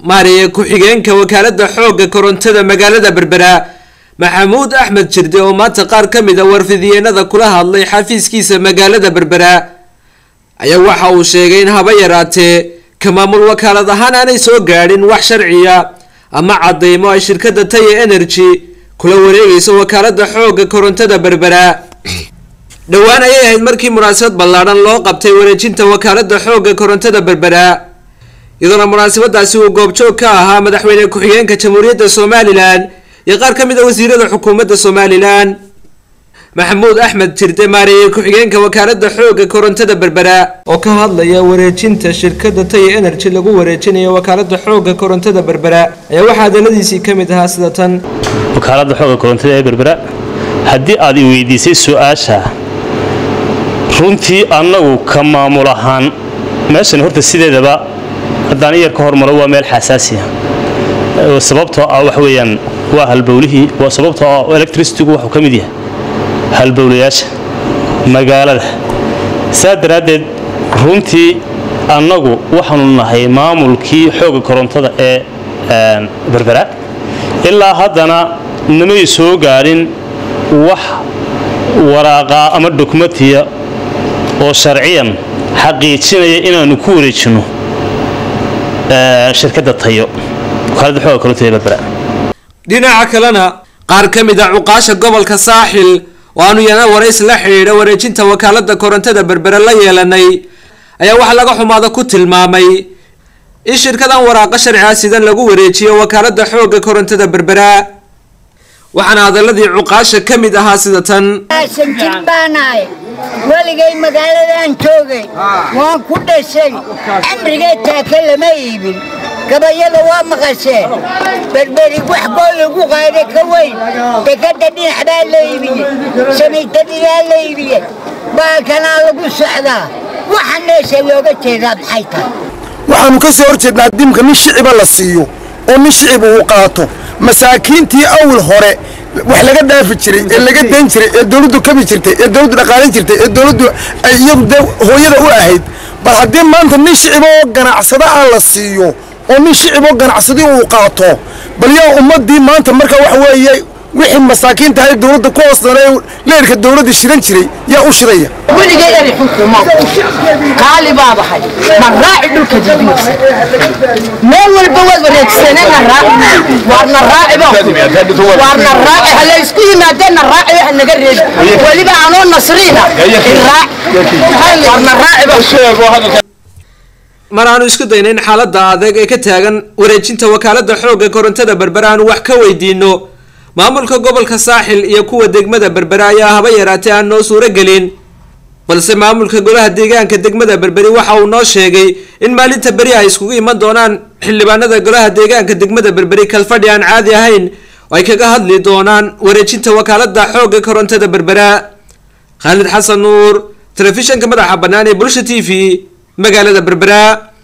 maariye ku-xigeenka wakaalada xoogga korontada magaalada Berbera Maxamuud Axmed Jirde oo maanta qaar ka mid ah warfidiyeenada kula hadlay xafiiskiisa magaalada Berbera ayaa waxa uu sheegay in haba yaraatee ka maamul wakaalad ahaan aanay soo gaadhin wax sharciya ama cadeymo ay shirkadda Tayo Energy kula wareegayso wakaalada xoogga korontada Berbera dhawaan ayay ahayd markii munaasabad ballaaran loo qabtay wareejinta wakaalada xoogga korontada Berbera iyadoo munaasabadaasi uu goobjoog ka ahaa madaxweyne ku-xigeenka Jamhuuriyadda Soomaaliland iyo qaar ka mid ah wasiirada xukuumadda Soomaaliland Maxamuud Axmed Jirde maariye ku-xigeenka wakaalada xoogga korontada Berbera oo ka hadlaya wareejinta shirkadda Tayo Energy lagu wareejinayo wakaalada xoogga korontada Berbera ayaa waxa hadaladiisii ka mid ahaa sida tan wakaalada xoogga korontada ee Berbera haddii aad i weydiisay su'aasha runtii annagu ka maamul ahaan meeshan horta sideedaba haddaan yar ka hormaro waa meel xasaasi ah sababtoo ah wax weeyaan waa halbowlihii waa sababtoo ah electricity-gu wuxuu ka mid yahay halbowlayaasha magaalada saa daraaddeed runtii annagu waxaanu nahay maamulkii xoogga korontada ee Berbera ilaa haddana namay soo gaadhin wax waraaqa ama dokumentiya oo sharciyan xaqiijinaya inaanu ku wareejino shirkadda Tayo wakaalada xoogga korontada ee Berbera dhinaca kalena qaar ka mid ah cuqaasha gobolka Saaxil oo aanu yana wareys la xiriira wareejinta wakaalada korontada Berbera la yeelanay ayaa waxa laga xumaado ku tilmaamay in shirkadan waraaqa sharci ah sidan lagu wareejiyo wakaalada xoogga korontada Berbera waxaana hadaladii cuqaasha ka mid ahaa sida tan sanjilbaanaay waligay magaaladan joogay waan ku dhashay amrigay taaka lama iibin gabayada waa maqasheen Berberi wax gool lagu qaaday ka weyn dekada dhinac baa la iibiyey samiitadiyaa la iibiyey baalkanaa lagu socdaa waxa meesha looga jeedaa maxay tahay waxaanu ka soo horjeednaa dimka nin shiciba la siiyo oo nin shicib uu qaato masaakiintii awal hore wax laga dhaafi jiray ee laga deyn jiray ee dawladdu kabi jirtay ee dawladdu dhaqaalin jirtay ee dawladdu ay iyadu hooyada u ahayd bal haddii maanta nin shicib oo ganacsada ah la siiyo oo nin shicib oo ganacsadi uu qaato bal yaa ummadii maanta marka wax weeye wixii masaakiinta ay dawladda ku hoosdanay leerka dawladda shidan jiray yaa u shidaya weligay ay xukumo qaali baa baxay ma raaci dhulka jiddiisa meel walba wad wareegsanayna raaci warna raacibo warna raaci hal isku yimaadeen raaci wax naga reeb waliba aanoo nasriina raaci warna raacibo maraanu isku daynayn xaaladda adag ee ka taagan wareejinta wakaalada xoogga korontada Berbera aan wax ka weydiino maamulka gobolka Saaxil iyo kuwa degmada Berbera ayaa haba yaraatee aan noo suura gelin balse maamulka golaha deegaanka degmada Berberi waxa uu noo sheegay in maalinta bari ay iskugu iman doonaan xildhibaanada golaha deegaanka degmada Berberi kalfadhi aan caadi ahayn oo ay kaga hadli doonaan wareejinta wakaalada xoogga korontada Berbera Khalid Xasan Nuur telefishinka madaxa bannaan ee Bulsha TV magaalada Berbera